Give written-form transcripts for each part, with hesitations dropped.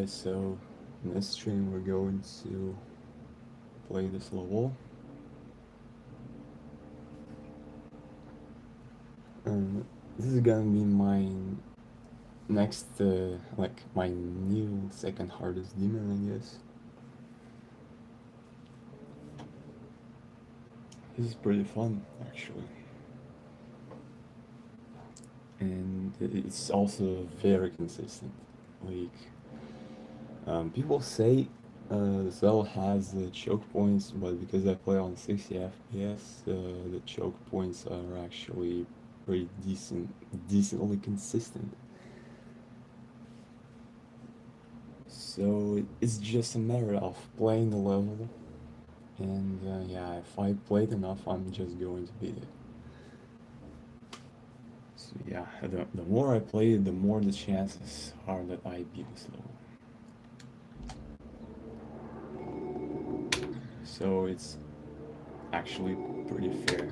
guys, so in this stream we're going to play this level. And this is gonna be my next, like my new second hardest demon, I guess. This is pretty fun, actually. And it's also very consistent. Like, people say Zell has choke points, but because I play on 60 FPS, the choke points are actually pretty decently consistent. So it's just a matter of playing the level, and yeah, if I played enough, I'm just going to beat it. So yeah, the more I play it, the more the chances are that I beat this level. So it's actually pretty fair.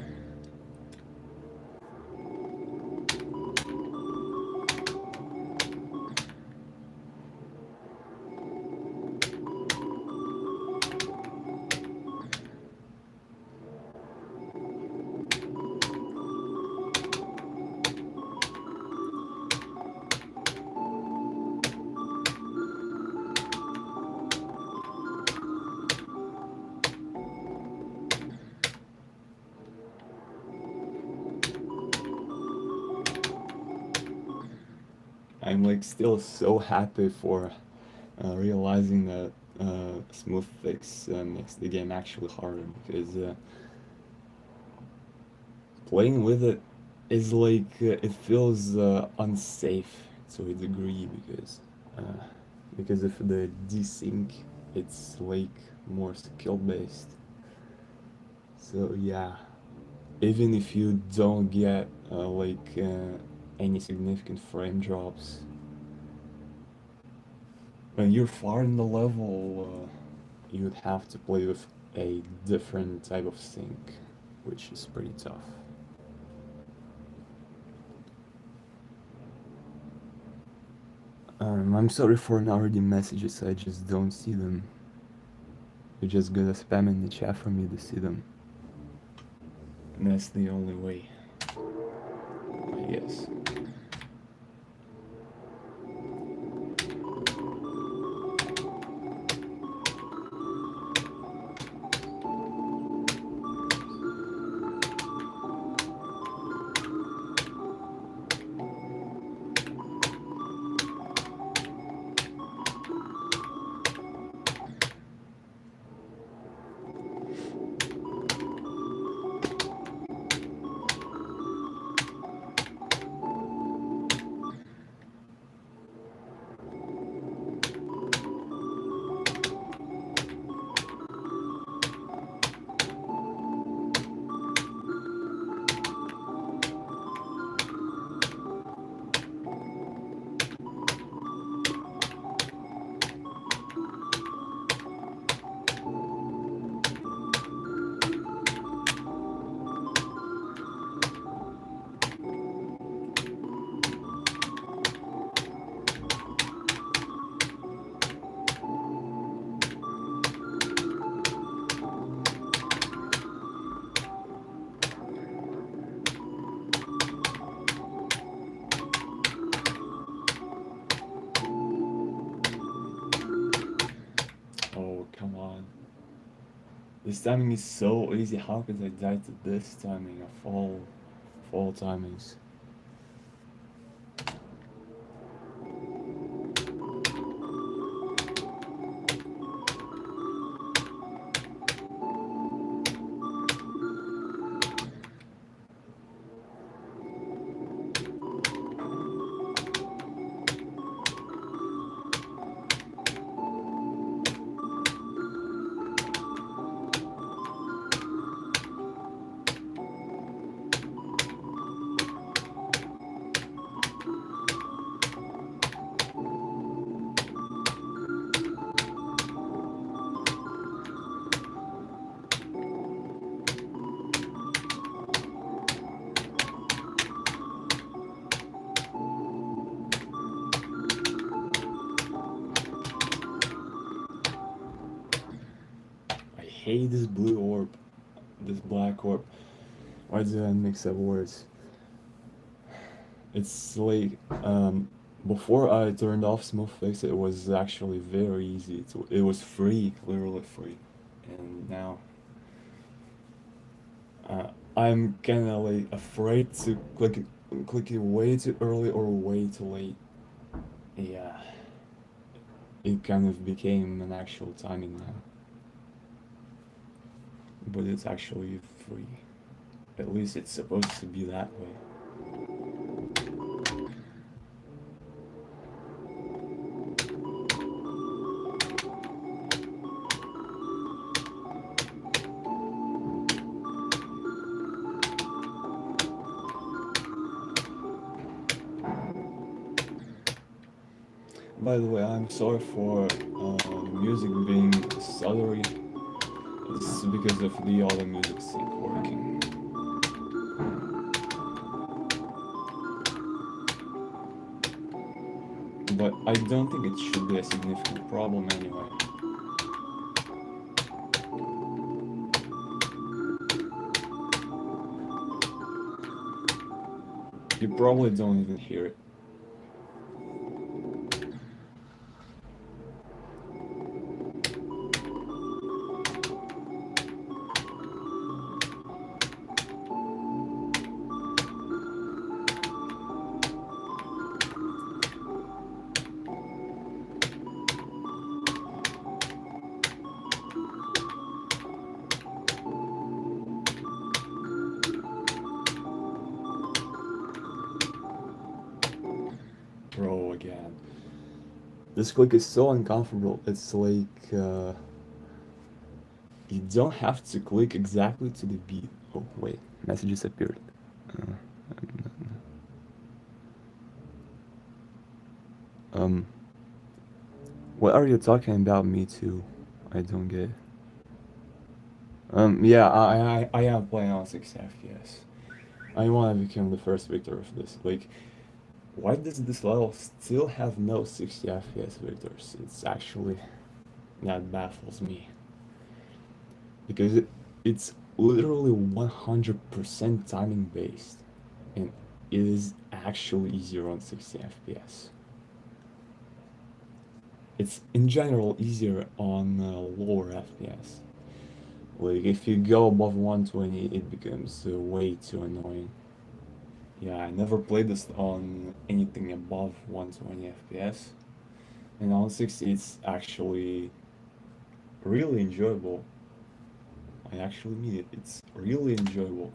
I'm like still so happy for realizing that smooth fix makes the game actually harder, because playing with it is like it feels unsafe to a degree, because of the desync, it's like more skill based. So yeah, even if you don't get any significant frame drops, when you're far in the level, you'd have to play with a different type of sync, which is pretty tough. I'm sorry for already messages, I just don't see them. You just gotta spam in the chat for me to see them. And that's the only way, I guess. Oh, come on. This timing is so easy. How could I die to this timing of all timings? hate this blue orb, this black orb. Why do I mix up words? It's like before I turned off smooth fix, it was actually very easy. It was free, literally free, and now I'm kind of like afraid to click it way too early or way too late. Yeah, it kind of became an actual timing now, but it's actually free. At least it's supposed to be that way. By the way, I'm sorry for music being stuttery. It's because of the other music sync working. But I don't think it should be a significant problem anyway. You probably don't even hear it. Bro, again. This click is so uncomfortable. It's like you don't have to click exactly to the beat. Oh, wait, messages appeared. Uh, um, what are you talking about, me too? I don't get it. Yeah, I am playing on 60 FPS. I want to become the first victor of this. Like, why does this level still have no 60 FPS victors? It's actually, that baffles me. Because it's literally 100% timing based. And it is actually easier on 60 FPS. It's in general easier on lower FPS. Like if you go above 120, it becomes way too annoying. Yeah, I never played this on anything above 120 FPS. And on 60, it's actually really enjoyable. I actually mean it. It's really enjoyable.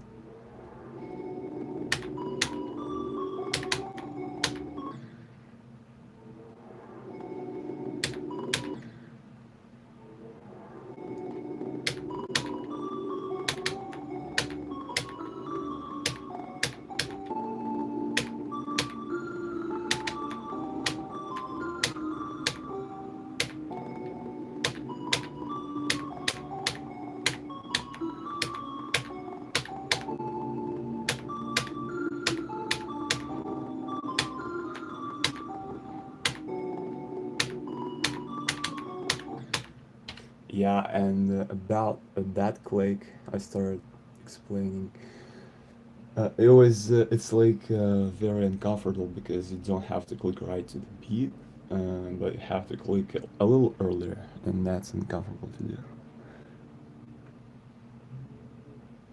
Yeah, and about that click, I started explaining. It's like very uncomfortable because you don't have to click right to the beat, but you have to click a little earlier, and that's uncomfortable to do.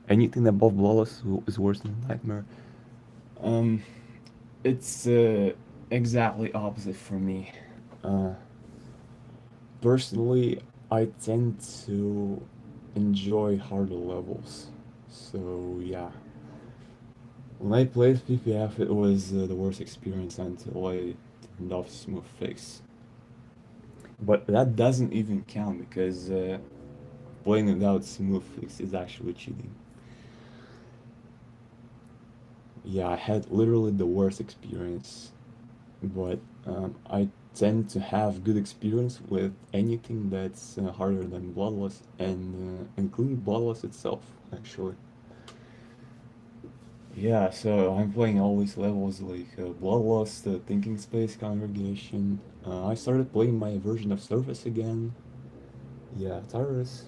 Anything above flawless is worse than nightmare. Um, it's exactly opposite for me. Uh, Personally, I tend to enjoy harder levels. So yeah, when I played PPF, it was the worst experience until I turned off smooth fix. But that doesn't even count because playing without smooth fix is actually cheating. Yeah, I had literally the worst experience, but I tend to have good experience with anything that's harder than Bloodlust, and including Bloodlust itself, actually. Yeah, so I'm playing all these levels like Bloodlust, Thinking Space Congregation. I started playing my version of Surface again. Yeah, Tyrus.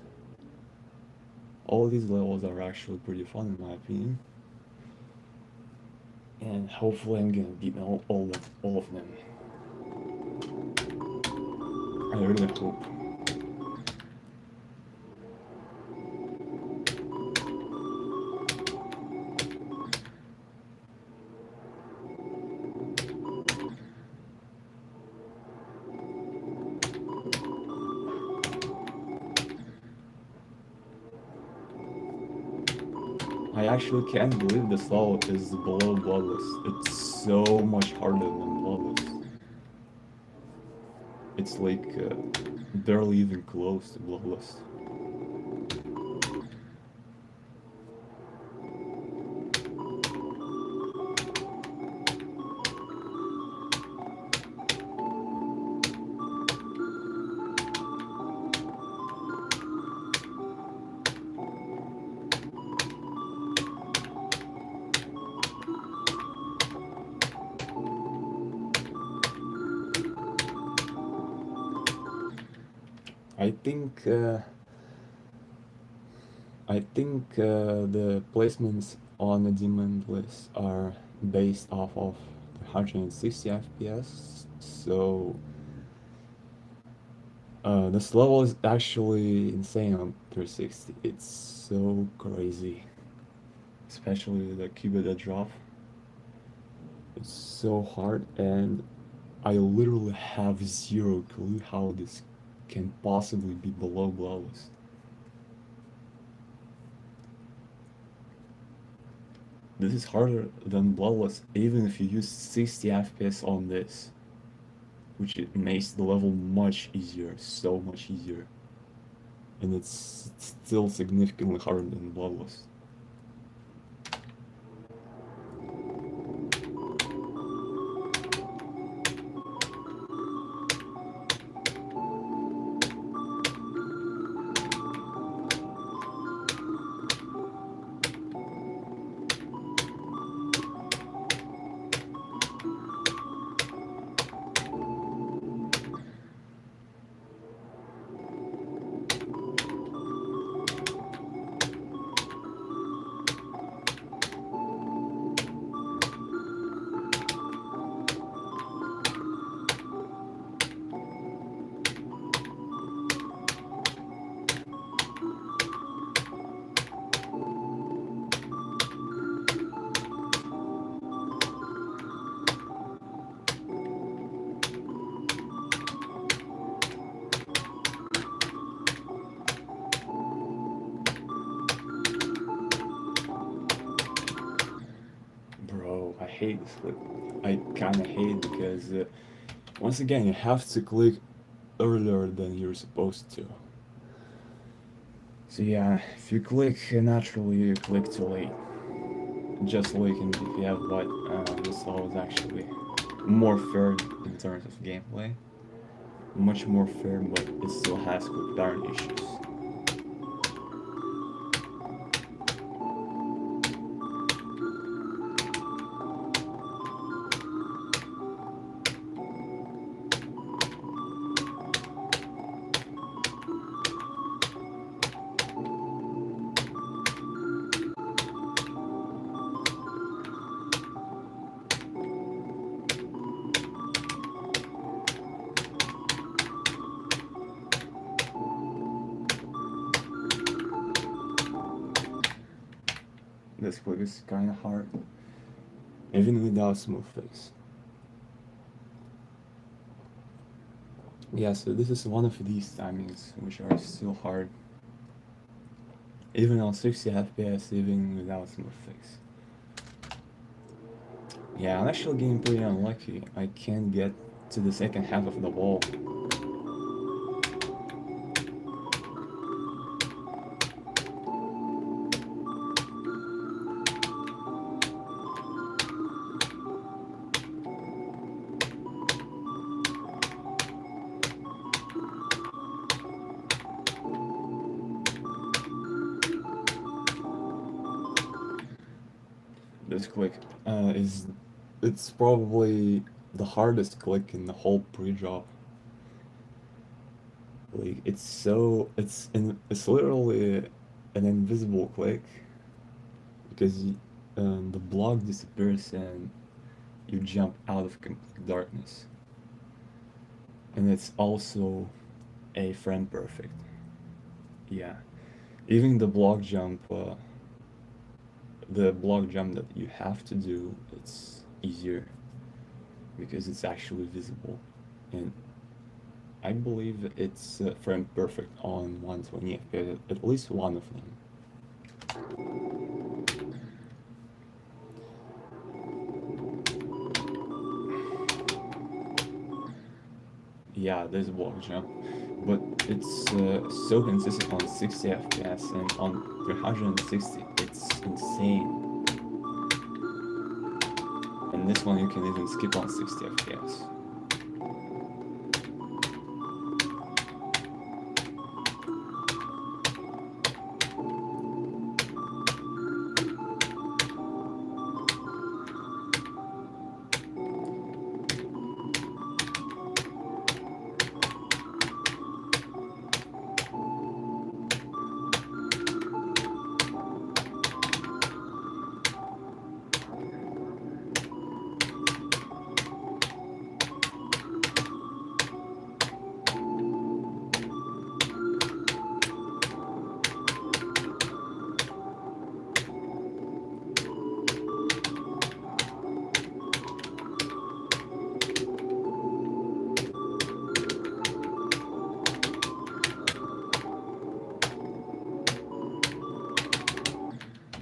all these levels are actually pretty fun in my opinion. And hopefully I'm gonna beat all of them. I really hope. I actually can't believe this level is below Bloodless. It's so much harder than Bloodless. It's like barely even close to Bloodless. I think uh, I think the placements on the demand list are based off of 160 FPS. So this level is actually insane on 360. It's so crazy, especially the Cubit drop. It's so hard, and I literally have zero clue how this can possibly be below Bloodless. This is harder than Bloodless even if you use 60 FPS on this, which it makes the level much easier, so much easier. And it's still significantly harder than Bloodless. Bro, I hate this clip. I kinda hate it because once again you have to click earlier than you're supposed to. So yeah, if you click naturally, you click too late. Just like in DPF, but this level is actually more fair in terms of gameplay. Much more fair, but it still has quick turn issues. This clip is kinda hard, even without smooth fix. Yeah, so this is one of these timings which are still hard, even on 60 FPS, even without smooth fix. Yeah, I'm actually getting pretty unlucky. I can't get to the second half of the wall. This click is it's probably the hardest click in the whole pre-drop. Like it's so it's literally an invisible click because the block disappears and you jump out of complete darkness. And it's also a frame perfect. Yeah, even the block jump that you have to do, it's easier because it's actually visible. And I believe it's frame perfect on 120 FPS, at least one of them. Yeah, there's a block jump, but it's so consistent on 60 FPS and on 360, it's insane. And this one you can even skip on 60 FPS.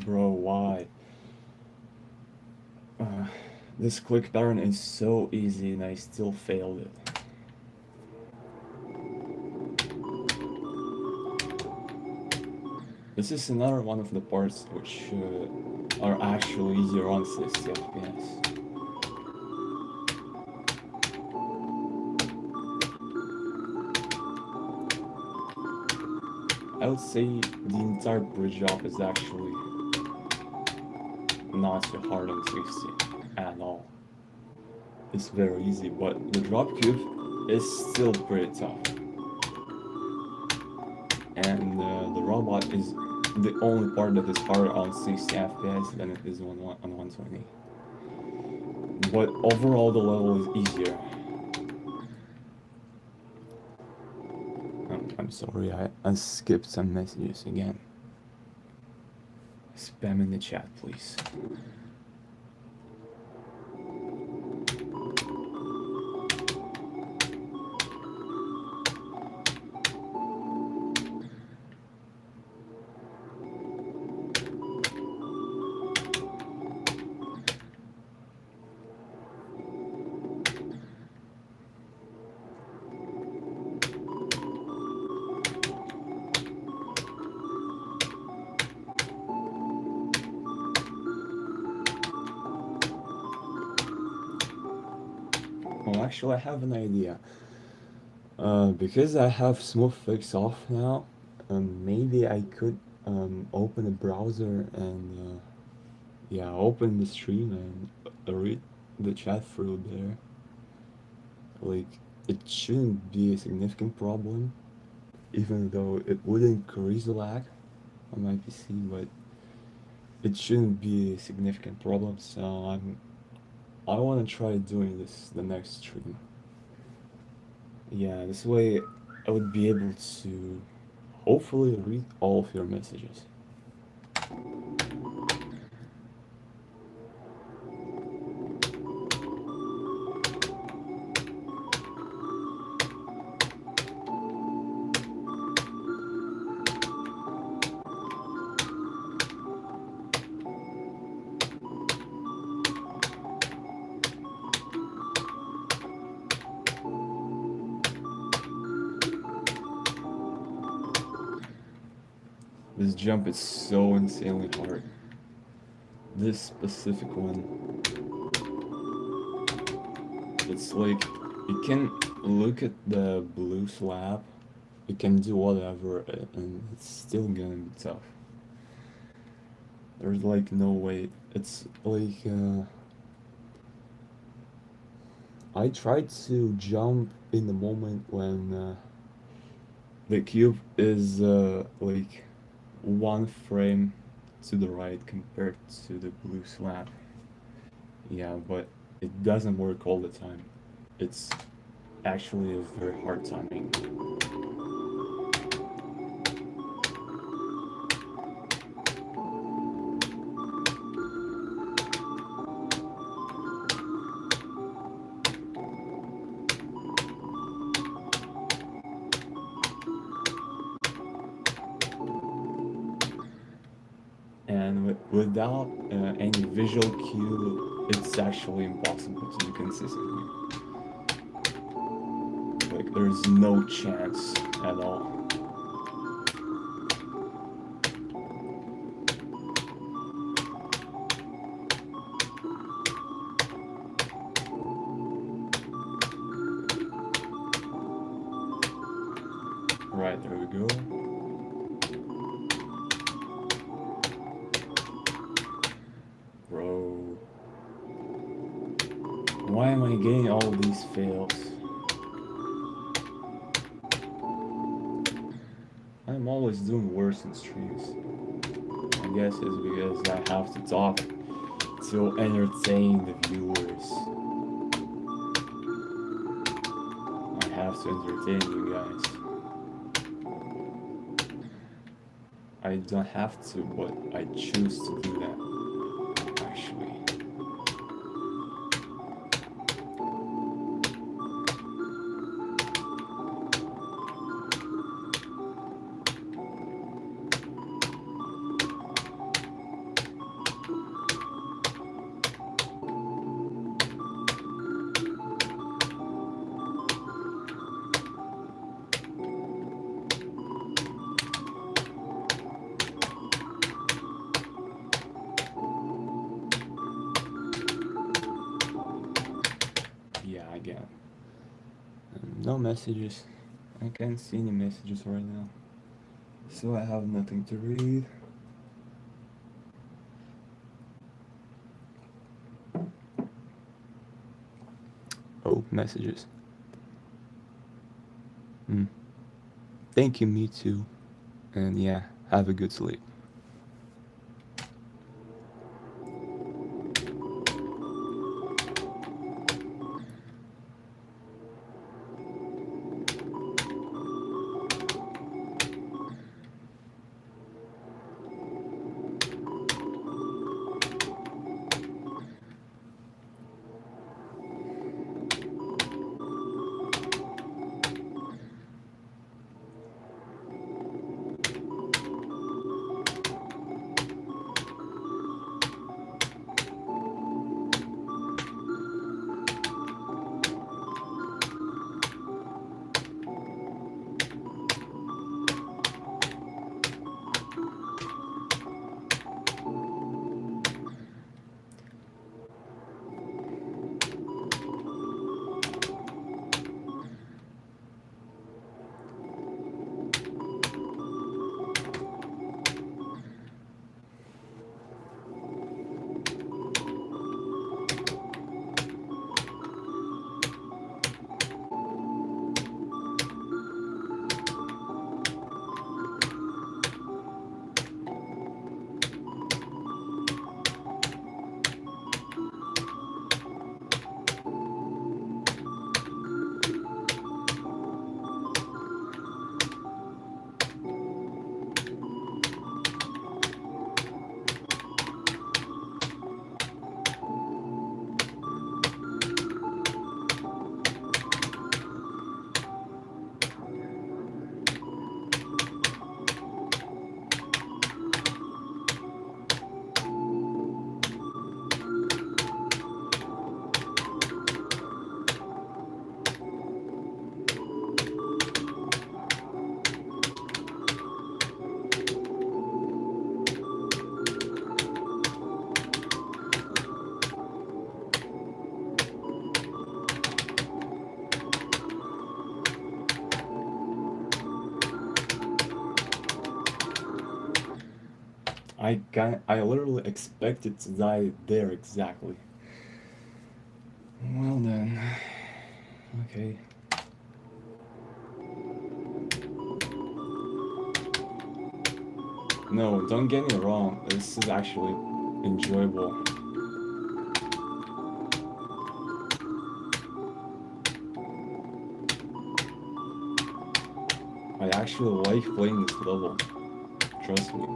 Bro, why? Uh, this click pattern is so easy and I still failed it. This is another one of the parts which are actually easier on 60 FPS. I would say the entire bridge job is actually not so hard on 60 at all. It's very easy, but the drop cube is still pretty tough. And the robot is the only part that is harder on 60 FPS than it is on 120. But overall the level is easier. I'm sorry, I skipped some messages again. Spam in the chat, please. Well, actually, I have an idea. Because I have smooth fix off now, maybe I could open a browser and yeah, open the stream and read the chat through there. Like, it shouldn't be a significant problem, even though it would increase the lag on my PC, but it shouldn't be a significant problem. So I want to try doing this the next stream. Yeah, this way I would be able to hopefully read all of your messages. This jump is so insanely hard. This specific one, it's like you can look at the blue slab, you can do whatever, and it's still gonna be tough. There's like no way. It's like I tried to jump in the moment when the cube is like one frame to the right compared to the blue slab. Yeah, but it doesn't work all the time. It's actually a very hard timing. And without any visual cue, it's actually impossible to do consistently. Like, there's no chance at all. Right, there we go. Bro. Why am I getting all these fails? I'm always doing worse in streams. I guess it's because I have to talk to entertain the viewers. I have to entertain you guys. I don't have to, but I choose to do that, actually. Yeah, I get it. No messages. I can't see any messages right now. So I have nothing to read. Oh, messages. Thank you, me too. And yeah, have a good sleep. I literally expected to die there exactly. Well then. Okay. No, don't get me wrong. This is actually enjoyable. I actually like playing this level. Trust me.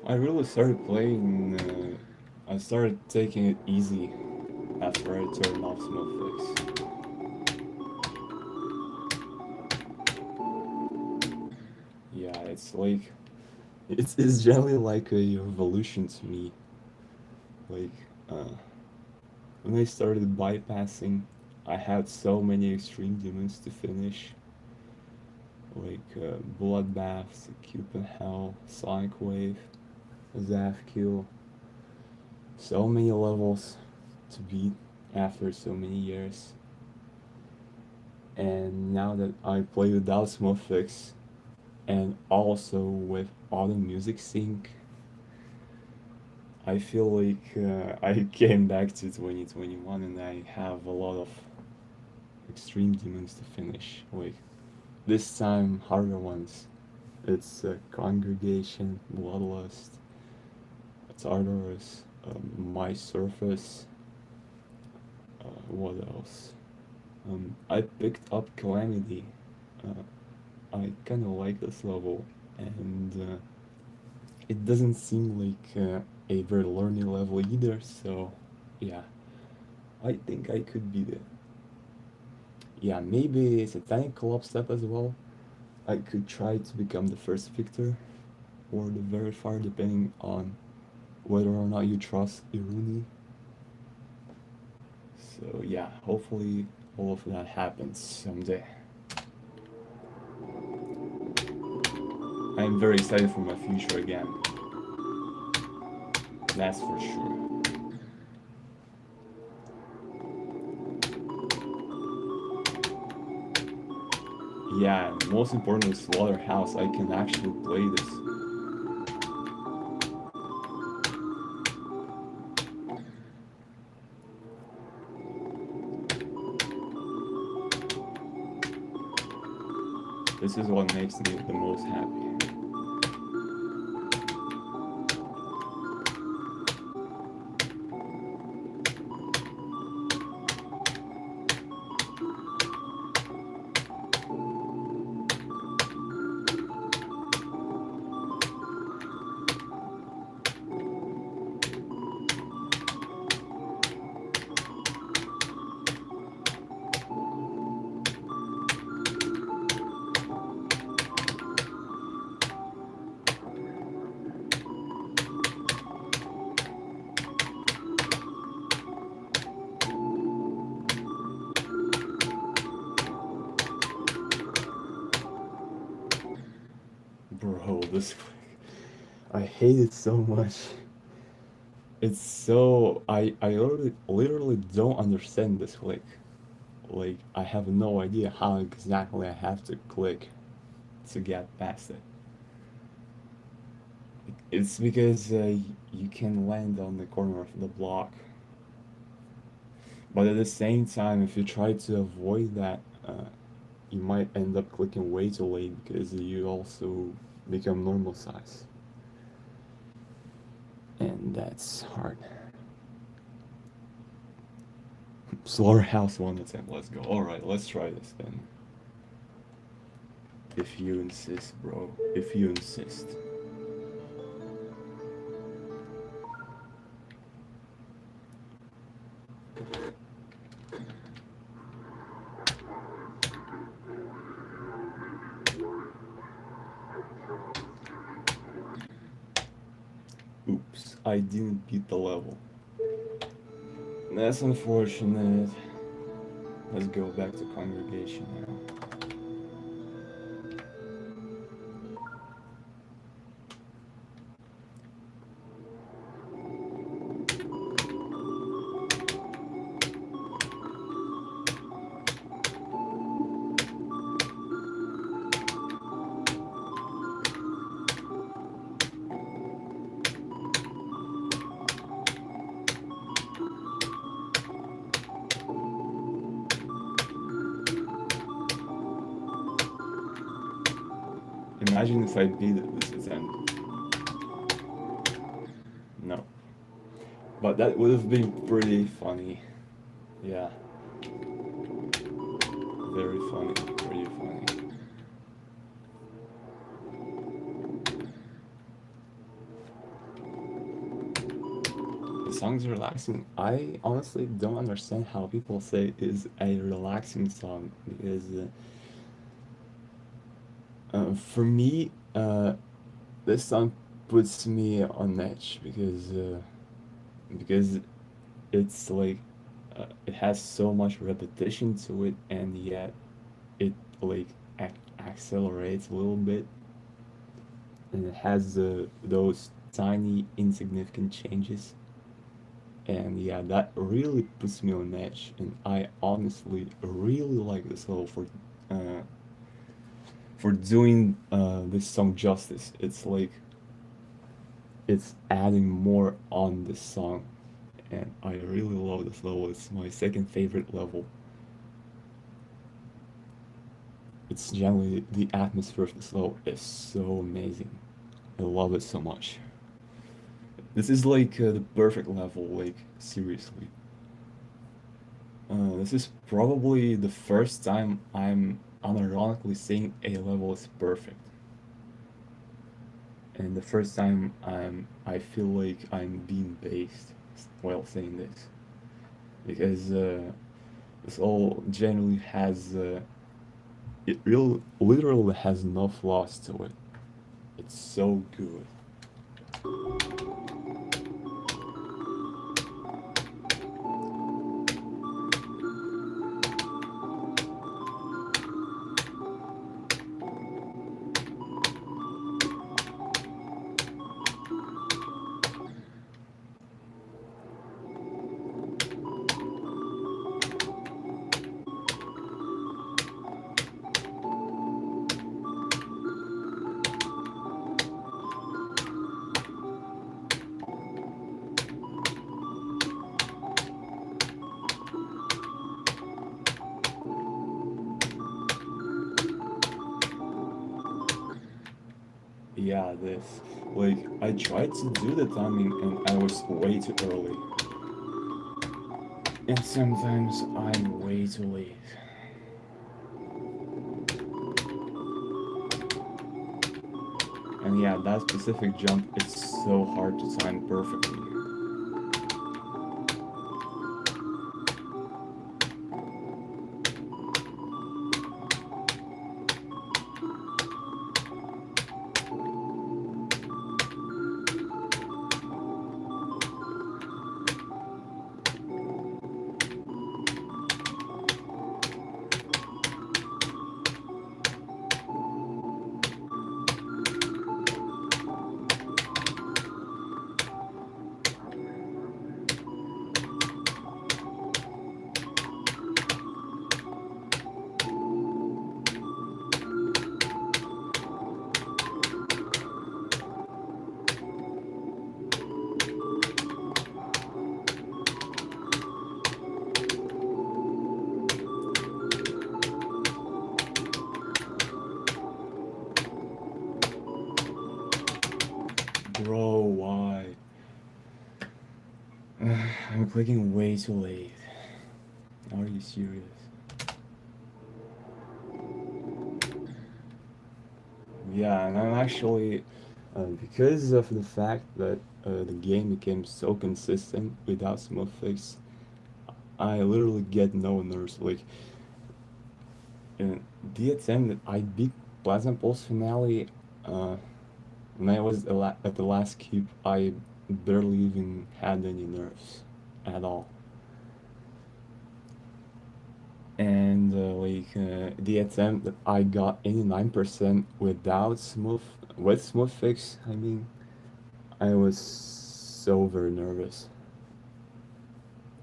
I really started playing. I started taking it easy after I turned off Smurfix. Yeah, it's like it's generally like a revolution to me. Like uh, when I started bypassing, I had so many extreme demons to finish, like Bloodbaths, Cupid Hell, Sonic Wave, Zafkill. So many levels to beat after so many years. And now that I play without Smurfix and also with auto music sync, I feel like I came back to 2021 and I have a lot of extreme demons to finish. Like this time, harder ones. It's Congregation, Bloodlust, Tartarus, My Surface. What else? I picked up Calamity. Uh, I kind of like this level, and it doesn't seem like a very learning level either. So, yeah, I think I could be the yeah maybe Satanic Collapse step as well. I could try to become the first victor or the very far, depending on whether or not you trust Iruni. So yeah, hopefully all of that happens someday. I'm very excited for my future again. That's for sure. Yeah, and most importantly, Slaughterhouse. I can actually play this. This is what makes me the most happy. Bro, this I hate it so much. It's so I literally don't understand this click. Like I have no idea how exactly I have to click to get past it. It's because you can land on the corner of the block, but at the same time, if you try to avoid that, you might end up clicking way too late because you also become normal size, and that's hard. Slaughterhouse 1 attempt. Let's go. All right, let's try this then. If you insist, bro. If you insist. Oops, I didn't beat the level. That's unfortunate. Let's go back to Congregation now. Imagine if I beat this attempt. No. But that would have been pretty funny. Yeah, very funny, pretty funny. The song's relaxing. I honestly don't understand how people say it's a relaxing song because for me, this song puts me on edge because it's like it has so much repetition to it, and yet it like accelerates a little bit, and it has those tiny insignificant changes, and yeah, that really puts me on edge, and I honestly really like this level for doing this song justice. It's like it's adding more on this song, and I really love this level. It's my second favorite level. It's generally the atmosphere of this level is so amazing. I love it so much. This is like the perfect level, like seriously. This is probably the first time I'm unironically saying a level is perfect, and the first time I feel like I'm being based while saying this, because this all generally has it real literally has no flaws to it. It's so good. Yeah, this. Like, I tried to do the timing and I was way too early. And sometimes I'm way too late. And yeah, that specific jump is so hard to time perfectly. Bro, why? I'm clicking way too late. Are you serious? Yeah, and I'm actually, because of the fact that the game became so consistent without smooth fix, I literally get no nerves. Like, the attempt that I beat Plasma Pulse finale, when I was at the last cube, I barely even had any nerves at all. And the attempt that I got 89% without smooth fix, I mean, I was so very nervous.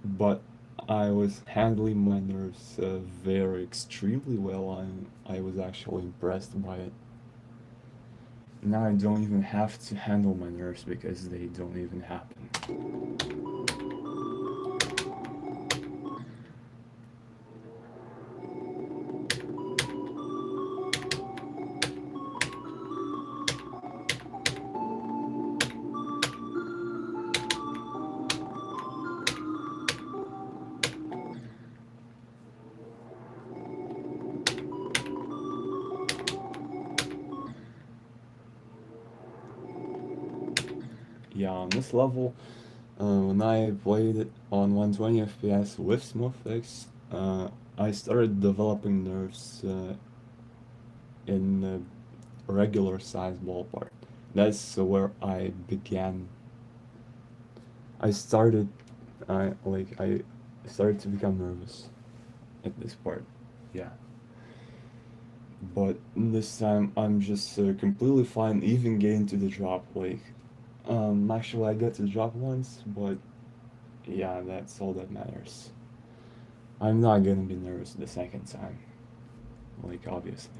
But I was handling my nerves very extremely well. I was actually impressed by it. Now I don't even have to handle my nerves because they don't even happen. Yeah, on this level, when I played it on 120 FPS with smoothfix, I started developing nerves in a regular size ballpark. That's where I began. I started, I started to become nervous at this part. Yeah. But this time I'm just completely fine even getting to the drop. Actually I got to the drop once, but yeah, that's all that matters. I'm not gonna be nervous the second time, obviously.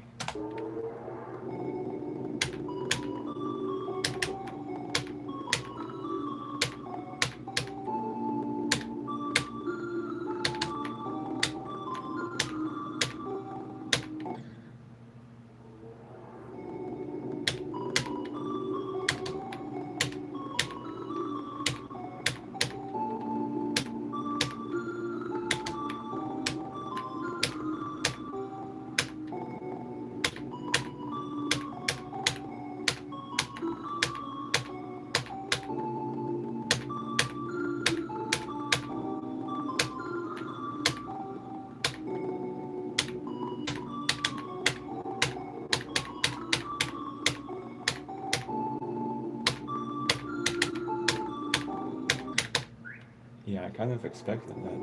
Yeah, I kind of expected that.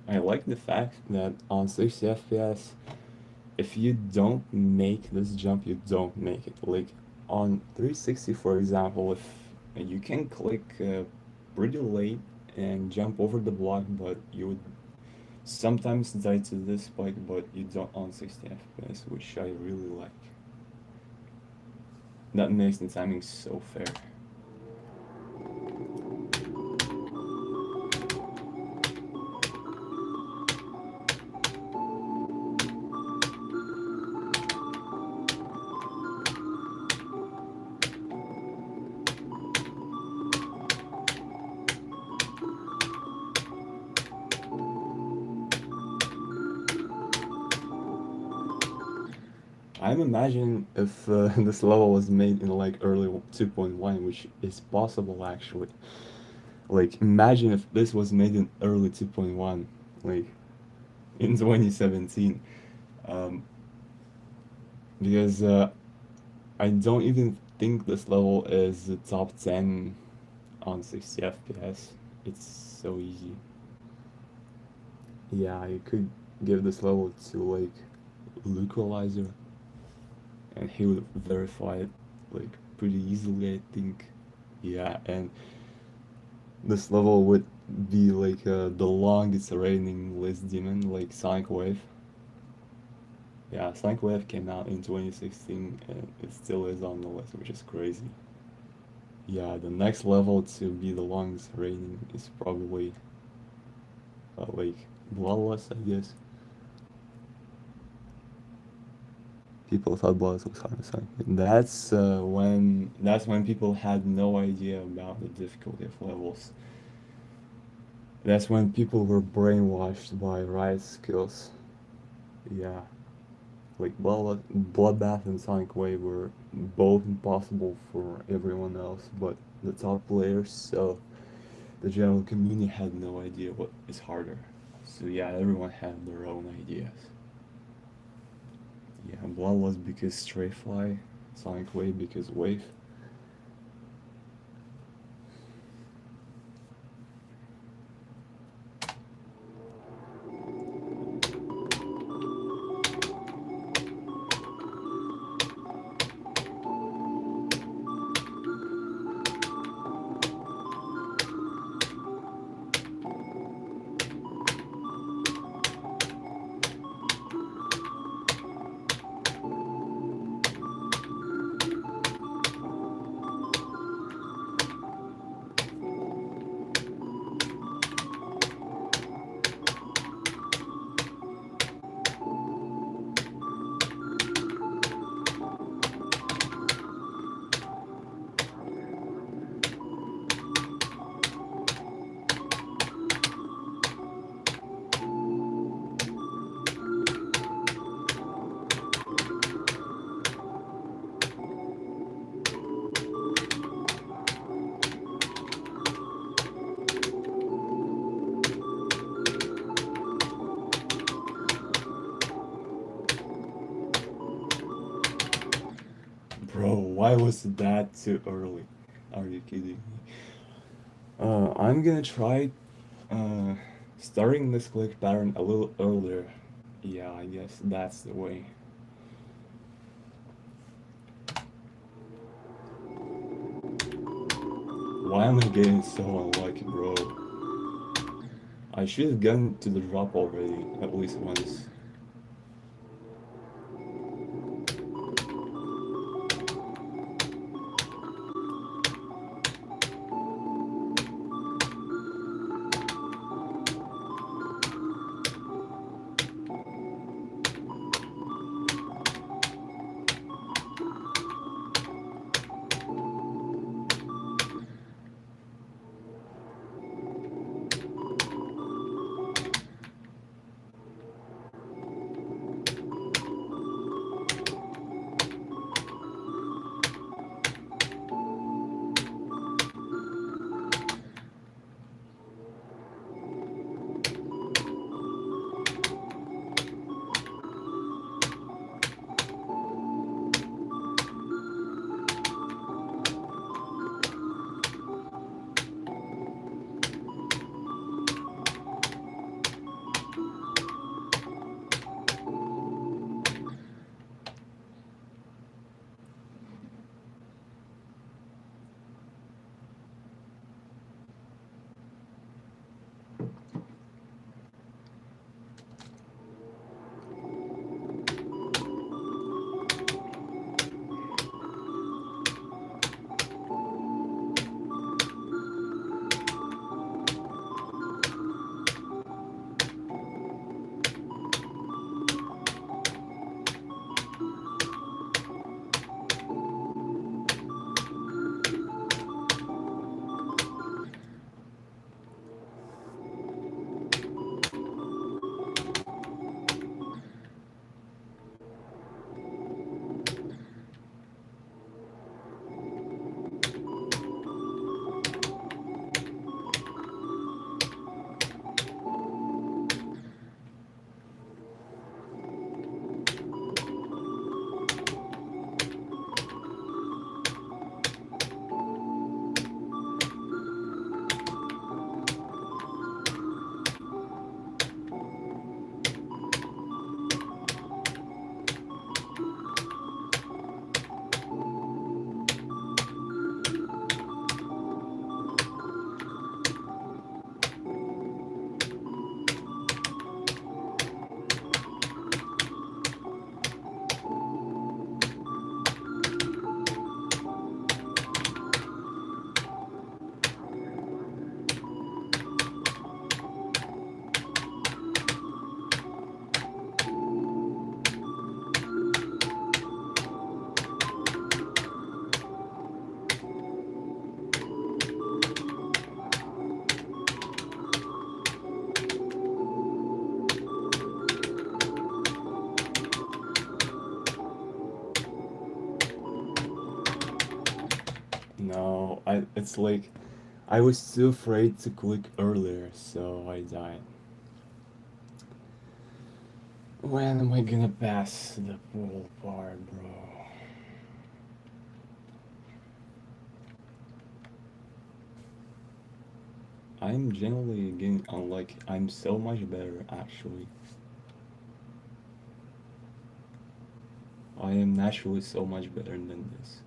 I like the fact that on 60 FPS, if you don't make this jump, you don't make it. Like on 360, for example, if you can click pretty late and jump over the block, but you would sometimes die to this spike, but you don't on 60 FPS, which I really like. That makes the timing so fair. I'm imagining if this level was made in early 2.1, which is possible actually. Imagine if this was made in early 2.1, like in 2017. Um, because I don't even think this level is the top 10 on 60 FPS. It's so easy. Yeah, you could give this level to Localizer, and he would verify it pretty easily, I think. Yeah, and this level would be the longest reigning list demon, like Sonic Wave. Yeah, Sonic Wave came out in 2016 and it still is on the list, which is crazy. Yeah, the next level to be the longest reigning is probably Bloodlust, I guess. People thought Bloodlust was hard to Sonic. That's when people had no idea about the difficulty of levels. That's when people were brainwashed by Riot skills. Yeah. Bloodbath and Sonic Wave were both impossible for everyone else but the top players, so the general community had no idea what is harder. So yeah, everyone had their own ideas. Yeah, Bloodlust because Stray Fly, Sonic Wave because Wave. Why was that too early? Are you kidding me? I'm gonna try uh, starting this click pattern a little earlier. Yeah, I guess that's the way. Why am I getting so unlucky, bro? I should have gotten to the drop already, at least once. No, it's like I was too afraid to click earlier, so I died. When am I gonna pass the pool part, bro? I'm generally getting unlucky. I'm so much better, actually. I am naturally so much better than this.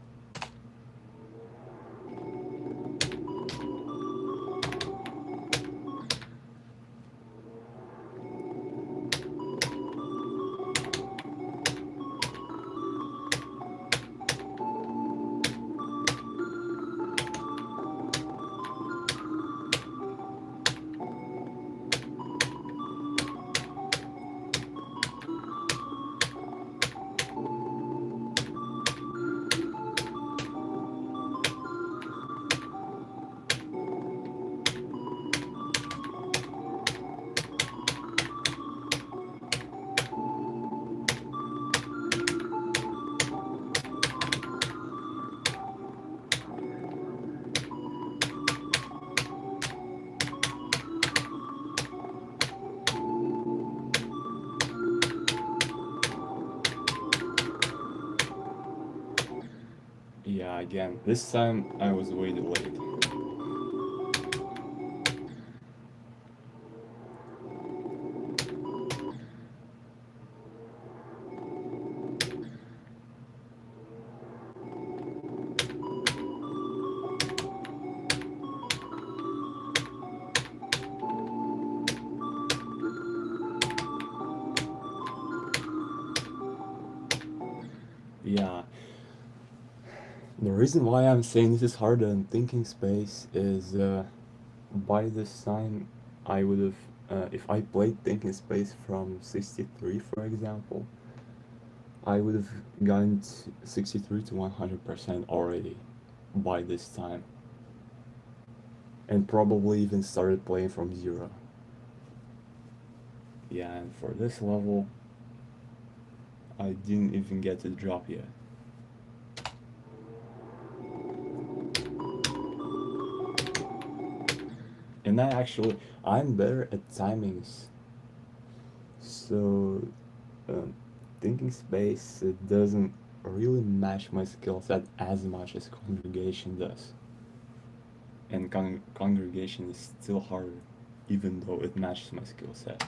Yeah, again, this time I was way too late. Yeah, the reason why I'm saying this is harder than thinking space is by this time I would have, if I played thinking space from 63, for example, I would have gotten 63 to 100% already by this time, and probably even started playing from zero. Yeah, and for this level, I didn't even get to drop yet. And I'm better at timings. So, um, thinking space it doesn't really match my skill set as much as congregation does. And congregation is still harder, even though it matches my skill set.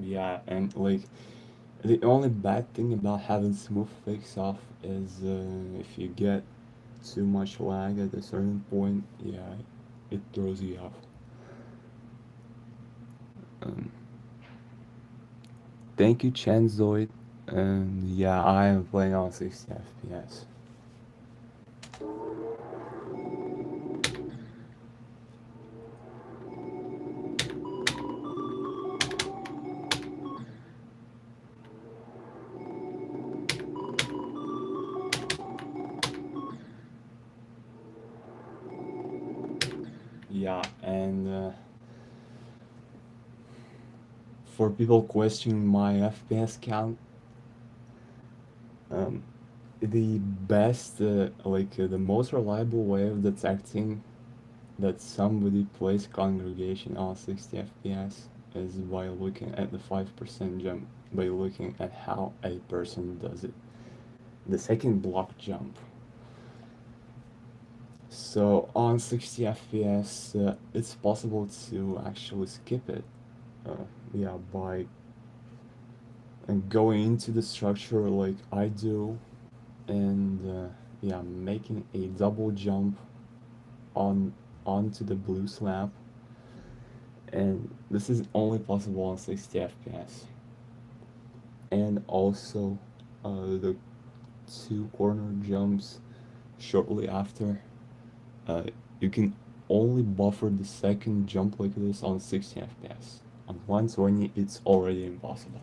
Yeah, and like the only bad thing about having smooth fakes off is if you get too much lag at a certain point, yeah, it throws you off. Um, Thank you, Chanzoid. And yeah, I am playing on 60 FPS. Yeah, and for people questioning my FPS count, um, the best, the most reliable way of detecting that somebody plays congregation on 60 FPS is by looking at the 5% jump, by looking at how a person does it. The second block jump. So on 60 FPS, it's possible to actually skip it. Yeah, by going into the structure like I do, and yeah, making a double jump on onto the blue slab, and this is only possible on 60 FPS. And also, the two corner jumps shortly after. Uh, you can only buffer the second jump like this on 60 FPS. On 120, it's already impossible.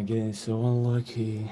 getting so unlucky.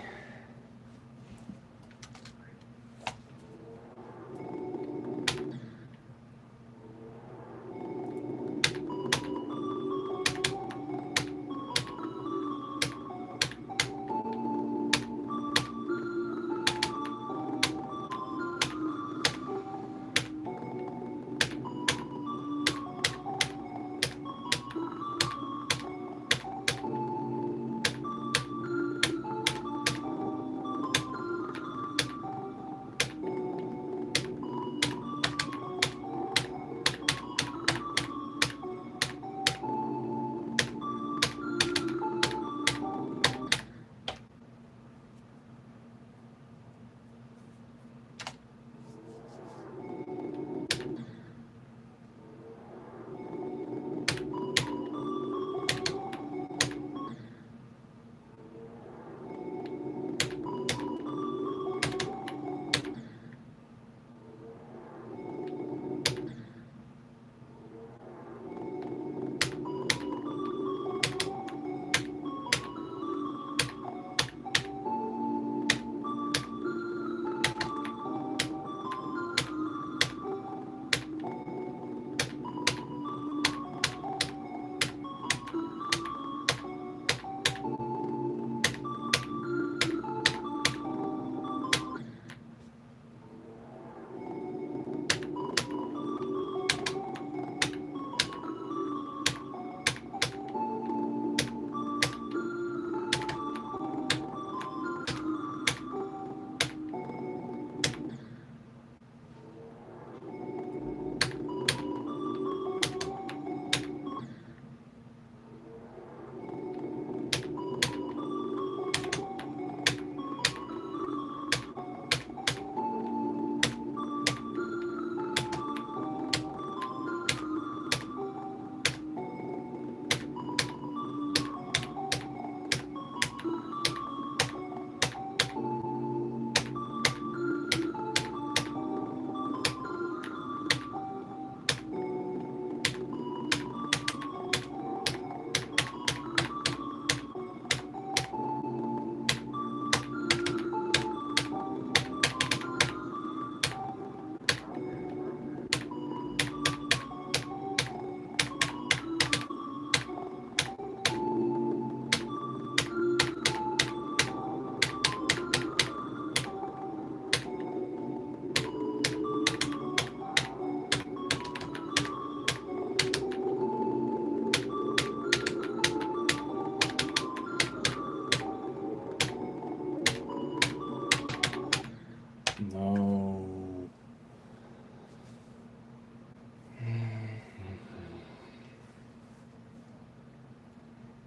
No.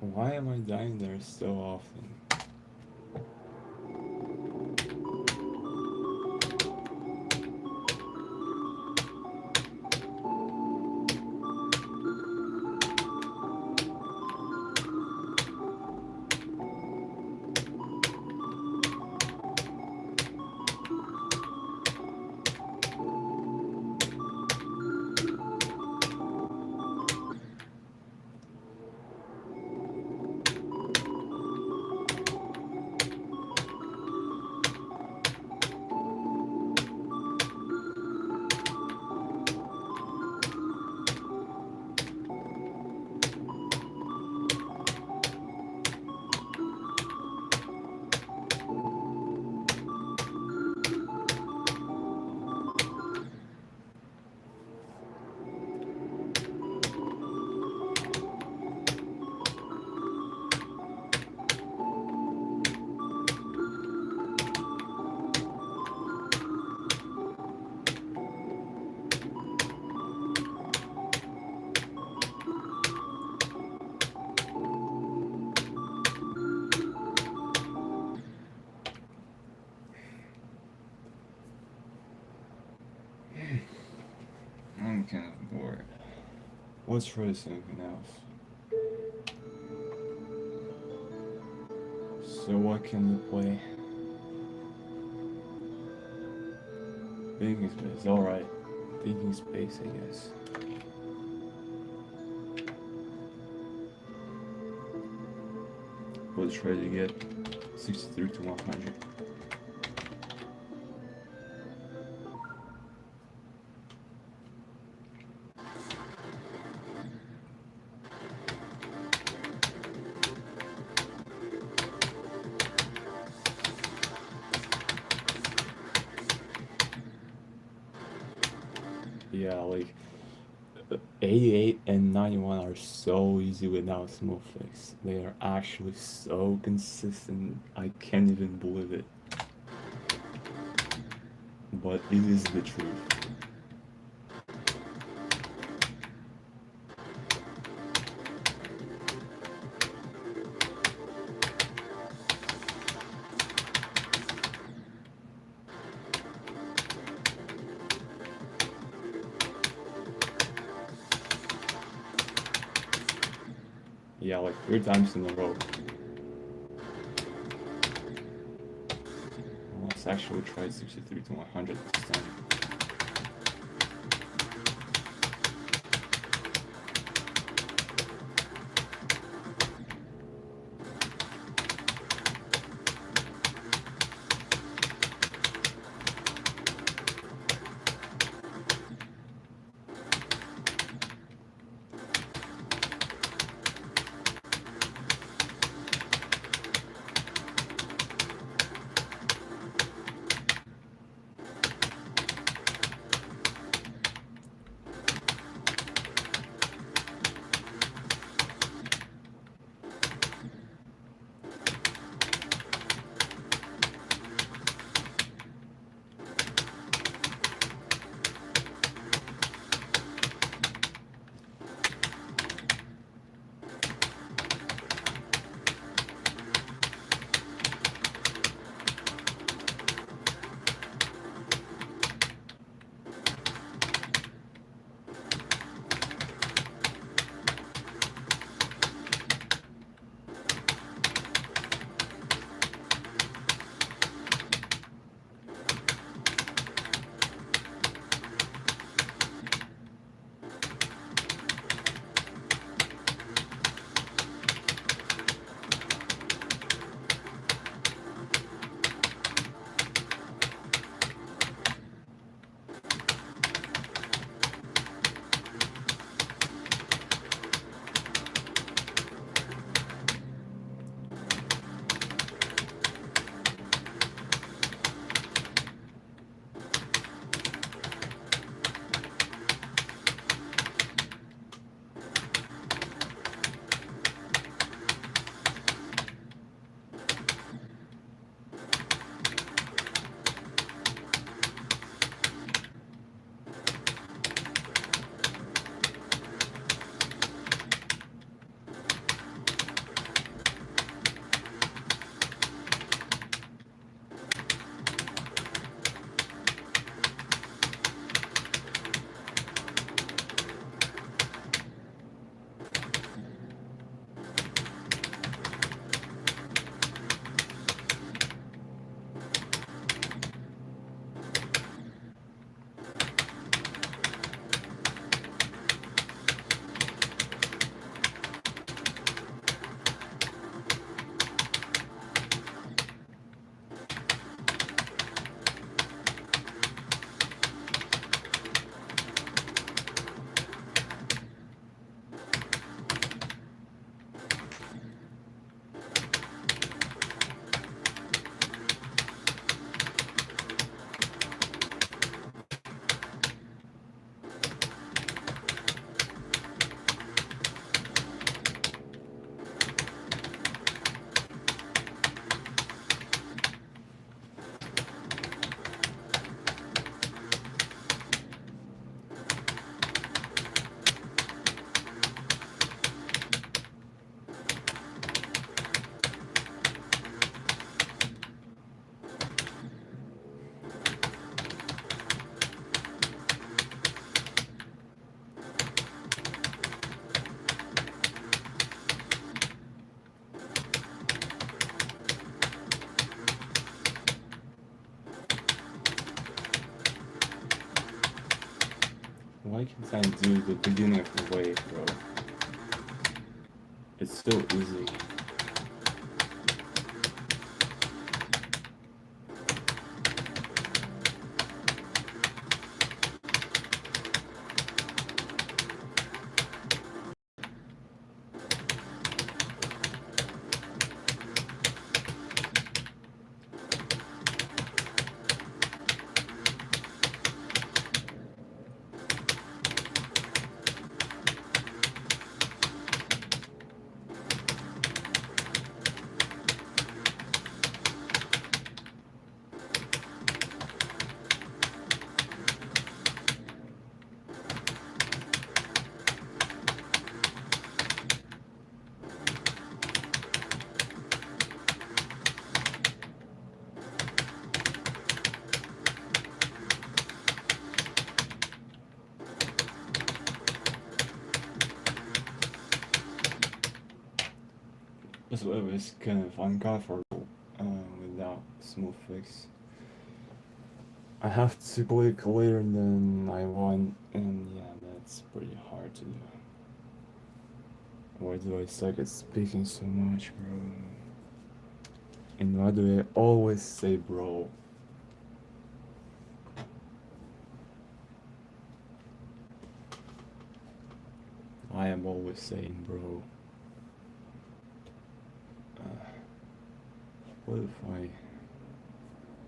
Why am I dying there so often? I'm kind of bored. Let's try something else. So what can we play? Thinking space, alright. Thinking space, I guess. But actually try to get 63 to 100. Yeah, like 88 and 91 are so easy without smooth fix. They are actually so consistent. I can't even believe it. But it is the truth. Yeah, like 3 times in a row. Let's actually try 63 to 100 this time. Why can't I do the beginning of the wave, bro? It's so easy. So it was kind of uncomfortable without smooth fix. I have to click later than I want, and yeah, that's pretty hard to do. Why do I suck at speaking so much, bro? And why do I always say bro? I am always saying bro. Uh, what if I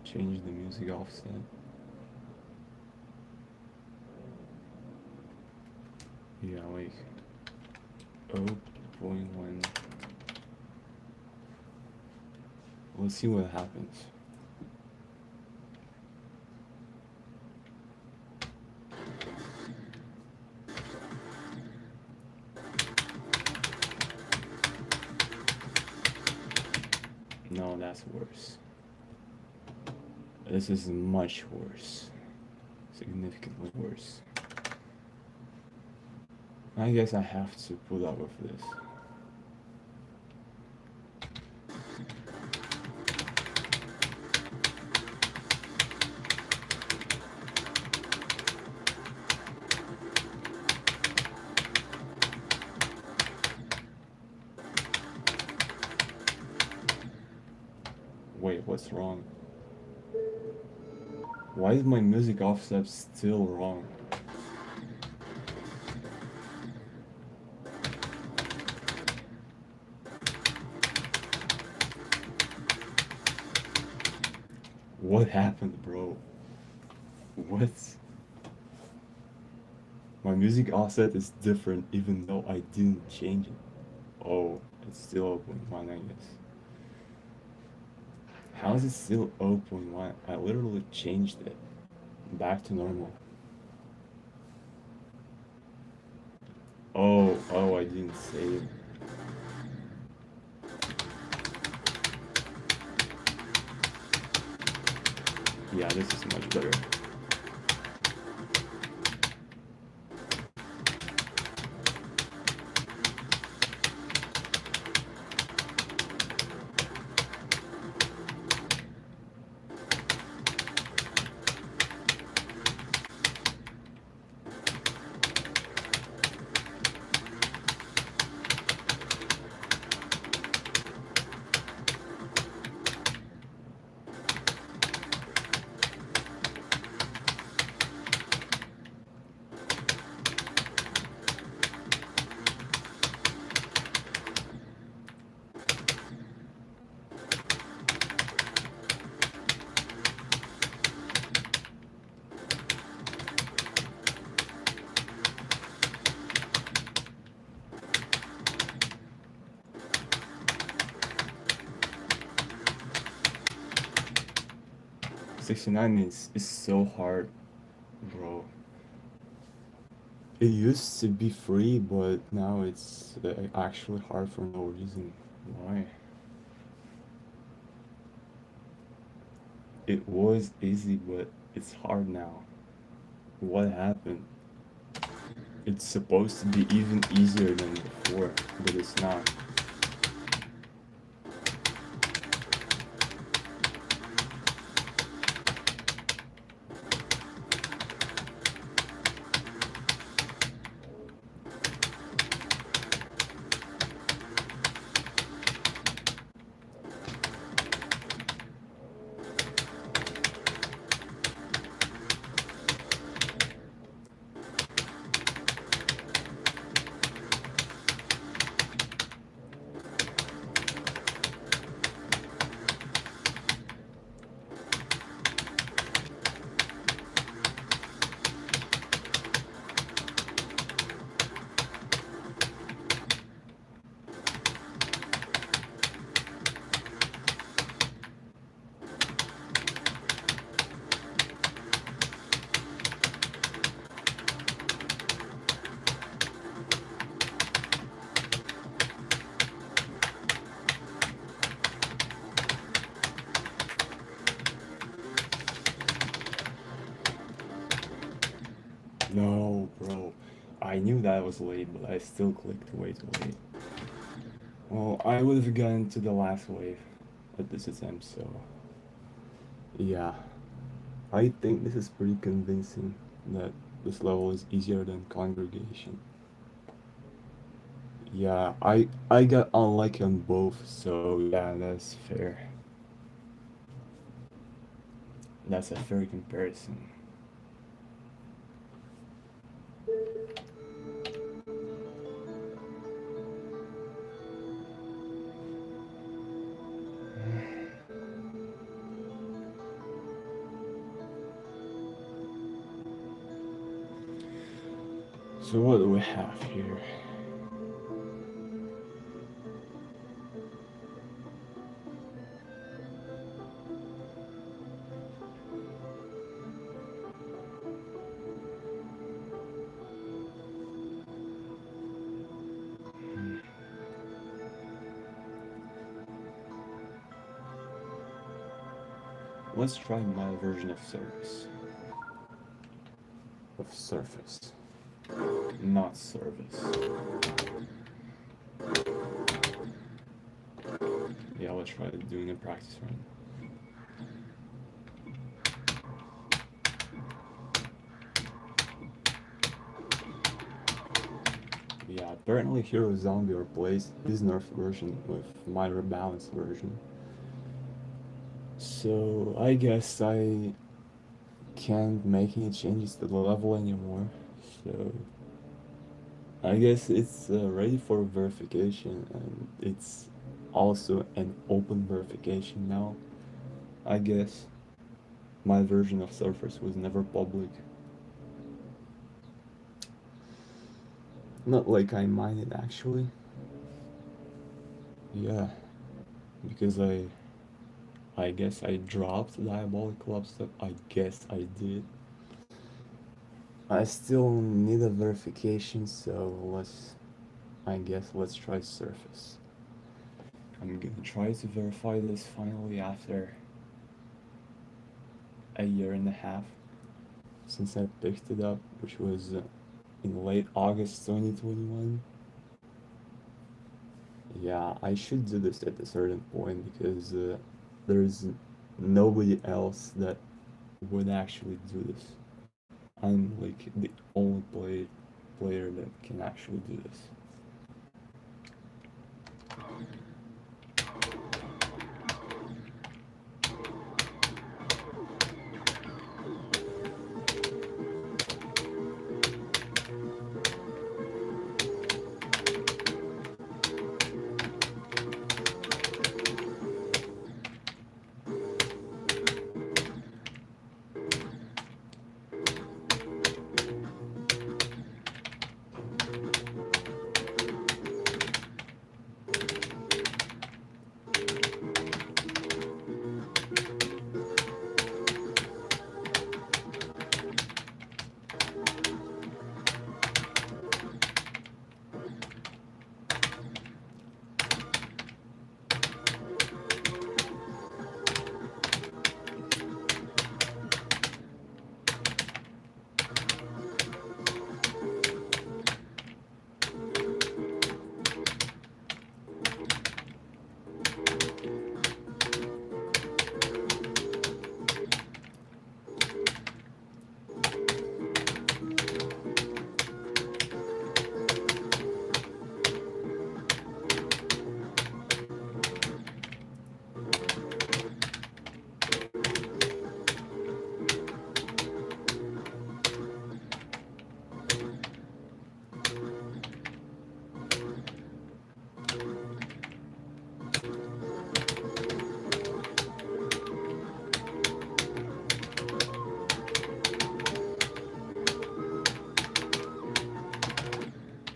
change the music offset? Yeah, like 0.1. Let's see what happens. No, that's worse. This is much worse. Significantly worse. I guess I have to put up with this. Wait, what's wrong? Why is my music offset still wrong? What happened, bro? What? My music offset is different even though I didn't change it. Oh, it's still 0.1, I guess. How is it still 0.1? I literally changed it back to normal. Oh, I didn't save. Yeah, this is much better. '69 is so hard, bro. It used to be free, but now it's actually hard for no reason. Why? It was easy, but it's hard now. What happened? It's supposed to be even easier than before, but it's not. No, bro. I knew that was late, but I still clicked way too late. Well, I would have gotten to the last wave at this attempt, so yeah. I think this is pretty convincing that this level is easier than Congregation. Yeah, I got unlucky on both, so yeah, that's fair. That's a fair comparison. So what do we have here? Let's try my version of service. Of surface, not service. Yeah, let's try doing a practice run. Yeah, apparently Hero Zombie replaced his nerf version with my rebalanced version. So I guess I can't make any changes to the level anymore. So I guess it's ready for verification, and it's also an open verification now. I guess my version of Surface was never public. Not like I minded actually. Yeah, because I guess I dropped Diabolic Club stuff. I guess I did. I still need a verification, so I guess let's try Surface. I'm gonna try to verify this finally after a year and a half since I picked it up, which was in late August 2021. Yeah, I should do this at a certain point because there's nobody else that would actually do this. I'm like the only player that can actually do this.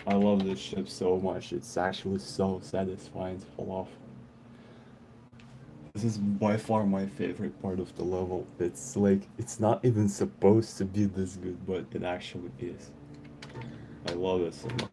I love this ship so much. It's actually so satisfying to pull off. This is by far my favorite part of the level. It's like, it's not even supposed to be this good, but it actually is. I love it so much.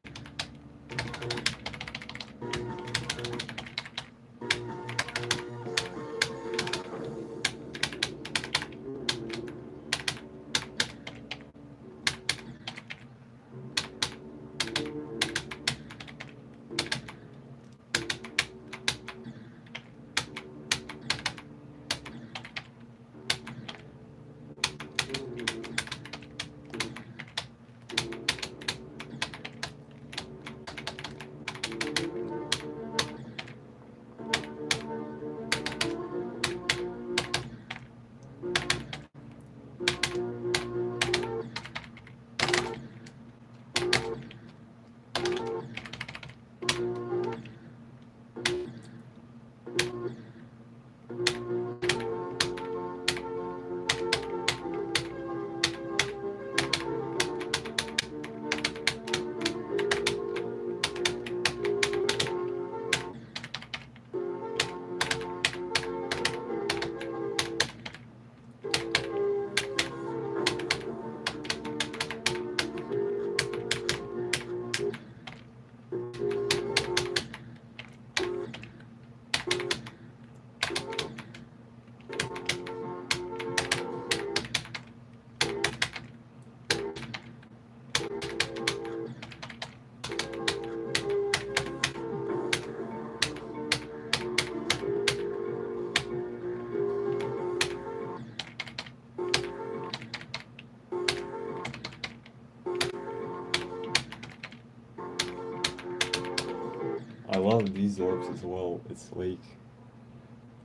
love these orbs as well. It's like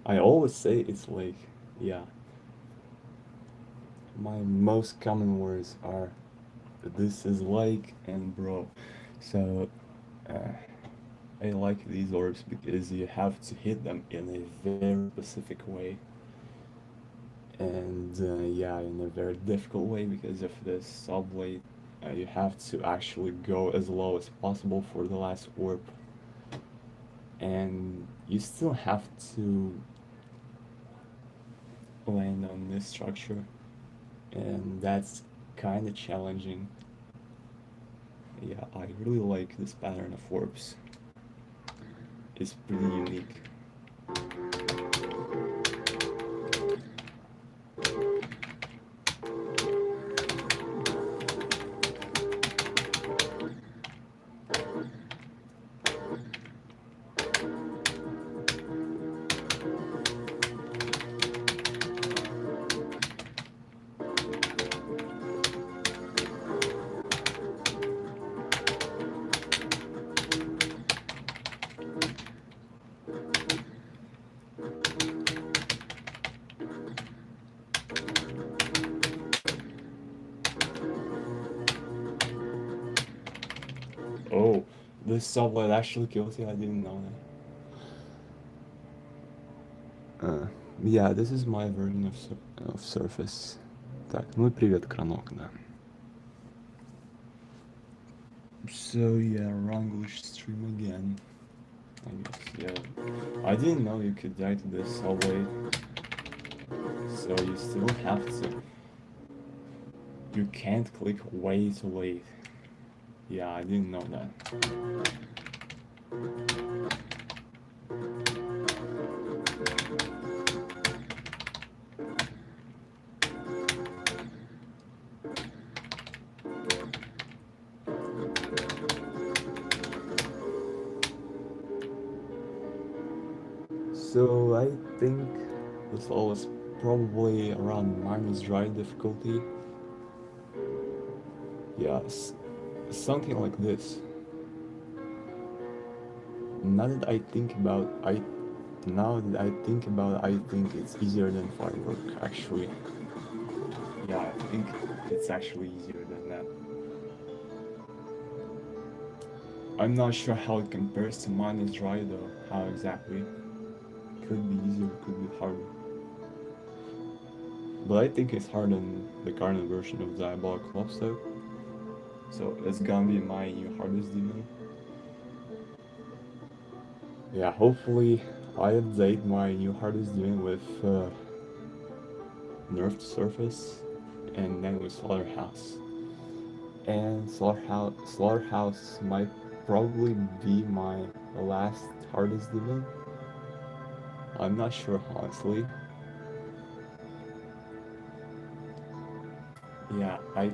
I always say it's like, yeah, my most common words are this is like and bro. So uh, I like these orbs because you have to hit them in a very specific way, and yeah, in a very difficult way because of the subway. You have to actually go as low as possible for the last orb, and you still have to land on this structure, and that's kind of challenging. Yeah, I really like this pattern of orbs. It's pretty unique. Oh, this sublet actually kills you. I didn't know that. Yeah, this is my version of Surface. Так, ну и привет, Кранок, да. So yeah, Ranglish stream again. I guess, yeah. I didn't know you could die to this subway. So you still have to. You can't click way too late. Yeah, I didn't know that. So I think this all is probably around minus dry difficulty. Yes, something like this. Now that I think about I now that I think about I think it's easier than firework actually. Yeah, I think it's actually easier than that. I'm not sure how it compares to minus dry though, how exactly. Could be easier, could be harder. But I think it's harder than the current version of Diabolic Lobster. So it's gonna be my new hardest demon. Yeah, hopefully I update my new hardest demon with nerfed surface and then with Slaughterhouse. And Slaughterhouse might probably be my last hardest demon. I'm not sure honestly. Yeah, I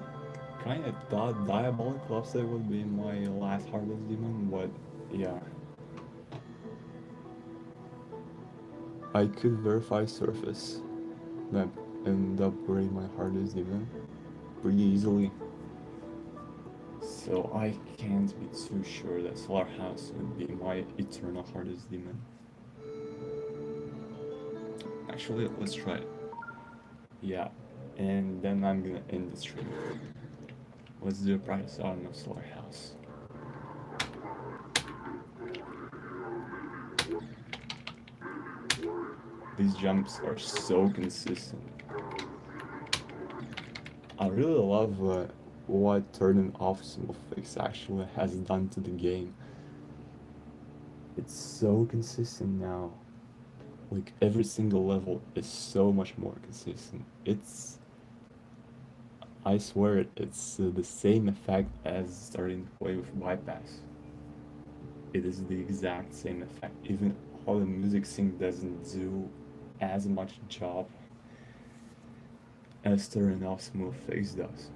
kind of thought Diabolic Lobster would be my last hardest demon, but yeah. I could verify surface that and upgrade my hardest demon pretty easily. So I can't be too sure that Slaughterhouse would be my eternal hardest demon. Actually, let's try it. Yeah, and then I'm gonna end the stream. Let's do a practice on of Slaughterhouse. These jumps are so consistent. I really love what turning off smooth fix actually has done to the game. It's so consistent now. Like every single level is so much more consistent. I swear it's the same effect as starting to play with bypass. It is the exact same effect. Even how the music sync doesn't do as much job as turning off smooth fix does.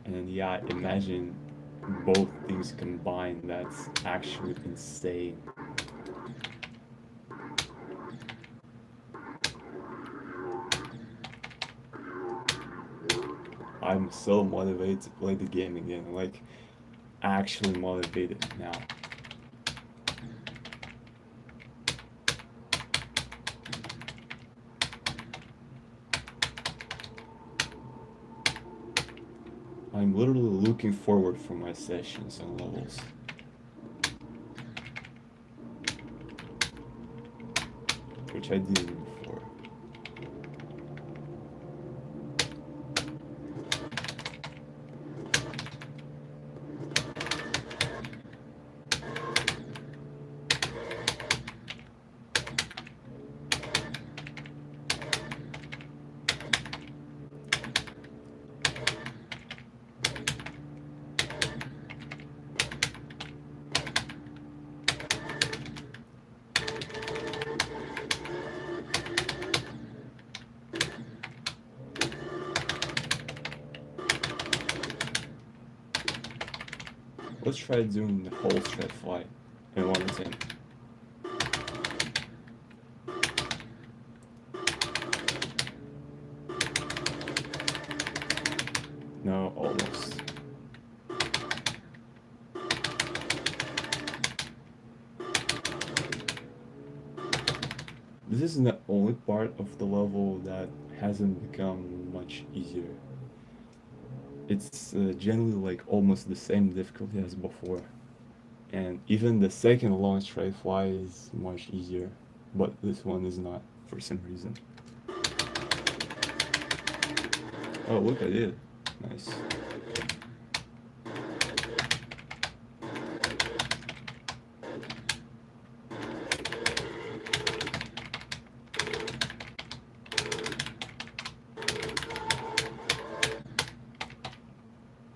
And yeah, imagine both things combined. That's actually insane. I'm so motivated to play the game again, like actually motivated now. I'm literally looking forward for my sessions and levels, which I didn't before. Let's try doing the whole straight fly in one attempt. No, almost. This is the only part of the level that hasn't become much easier. It's generally like almost the same difficulty as before. And even the second long straight fly is much easier, but this one is not for some reason. Oh, look, I did. Nice.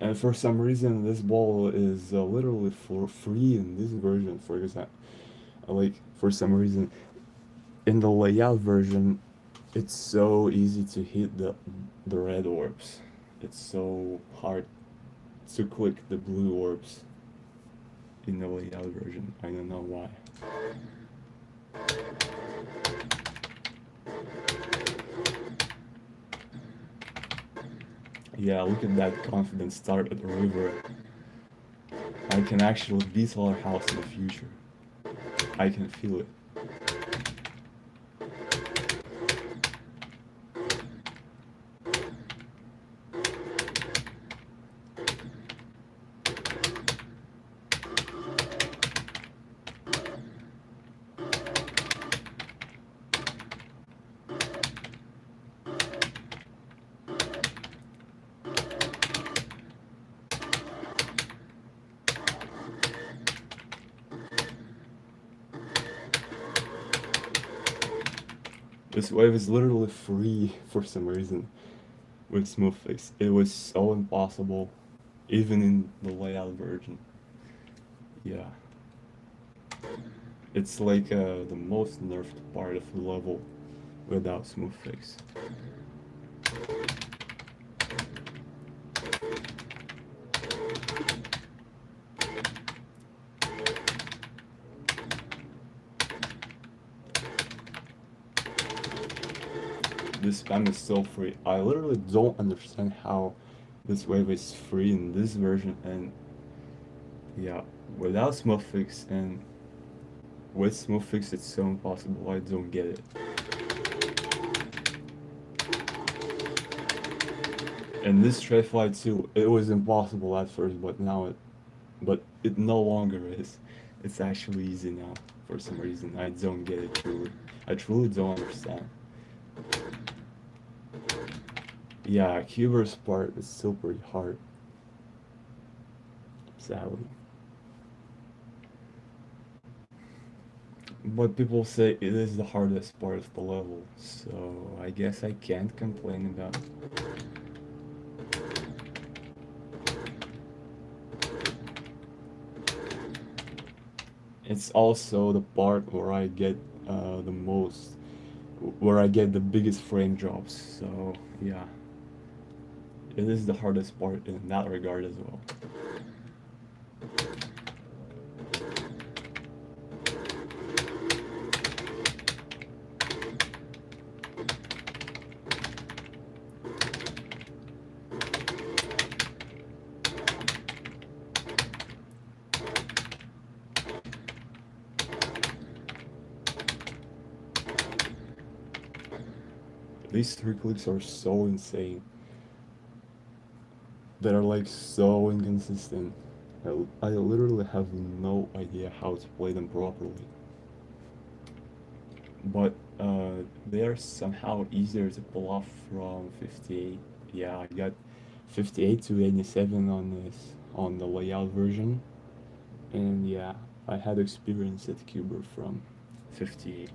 And for some reason, this ball is literally for free in this version. For example, like for some reason, in the layout version, it's so easy to hit the red orbs. It's so hard to click the blue orbs in the layout version. I don't know why. Yeah, look at that confident start at the river. I can actually beat our house in the future. I can feel it. This wave is literally free for some reason with smooth fix. It was so impossible, even in the layout version. Yeah. It's like the most nerfed part of the level without smooth fix. This spam is so free. I literally don't understand how this wave is free in this version, and yeah, without smooth fix and with smooth fix it's so impossible. I don't get it. And this straight fly too, it was impossible at first, but it no longer is. It's actually easy now for some reason. I don't get it truly. I truly don't understand. Yeah, Cuber's part is still pretty hard. Sadly. But people say it is the hardest part of the level, so I guess I can't complain about it. It's also the part where I get where I get the biggest frame drops, so yeah. It is the hardest part in that regard as well. These three clicks are so insane. That are like so inconsistent. I literally have no idea how to play them properly. But they are somehow easier to pull off from 58. Yeah, I got 58 to 87 on this on the layout version, and yeah, I had experience at Cuber from 58.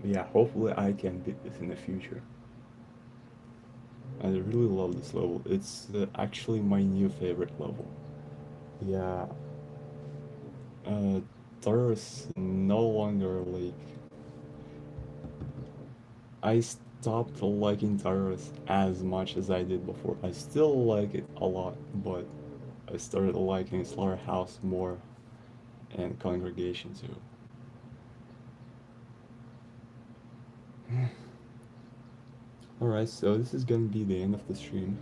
Yeah, hopefully I can beat this in the future. I really love this level. It's actually my new favorite level. Yeah, uh, Taurus no longer like. I stopped liking Taurus as much as I did before. I still like it a lot, but I started liking Slaughterhouse more and Congregation too. Alright, so this is gonna be the end of the stream.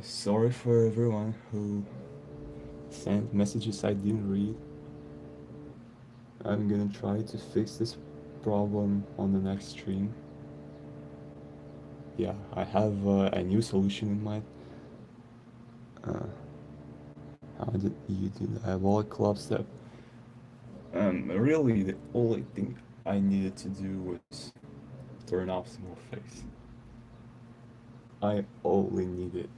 Sorry for everyone who sent messages I didn't read. I'm gonna try to fix this problem on the next stream. Yeah, I have a new solution in mind. Uh, how did you do the diabolic club step? Really, the only thing I needed to do was turn off small face. I only needed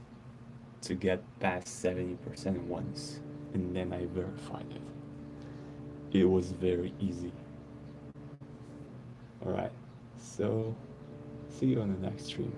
to get past 70% once, and then I verified it. It was very easy. Alright, so see you on the next stream.